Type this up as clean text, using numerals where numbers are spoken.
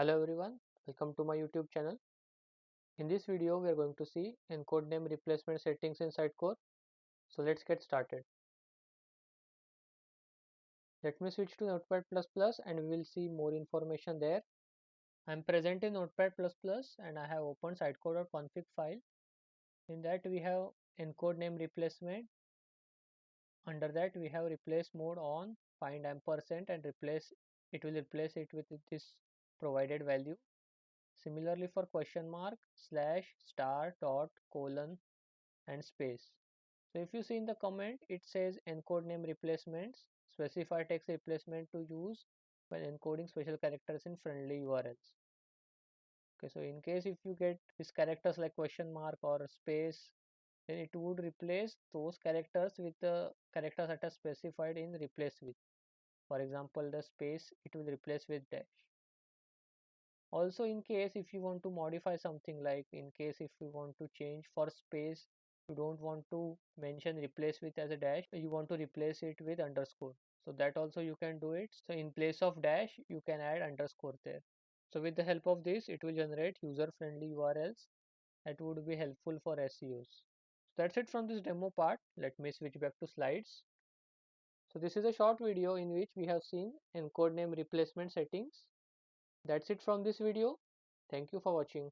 Hello everyone, welcome to my YouTube channel. In this video we are going to see encode name replacement settings in Sitecore. So let's get started. Let me switch to Notepad++ and we will see more information there. I am present in Notepad++ and I have opened sitecore.config file. In that we have encode name replacement. Under that we have replace mode on, find ampersand and it will replace it with this provided value. Similarly for question mark, slash, star, dot, colon and space. So if you see in the comment, it says encode name replacements, specify text replacement to use when encoding special characters in friendly URLs. Okay, so in case if you get these characters like question mark or space, then it would replace those characters with the characters that are specified in replace with. For example, the space it will replace with dash. Also, in case if you want to modify something, like in case if you want to change for space, you don't want to mention replace with as a dash, you want to replace it with underscore, so that also you can do it. So in place of dash you can add underscore there. So with the help of this, it will generate user friendly URLs that would be helpful for SEOs. So that's it from this demo part. Let me switch back to slides. So this is a short video in which we have seen encode name replacement settings. That's it from this video. Thank you for watching.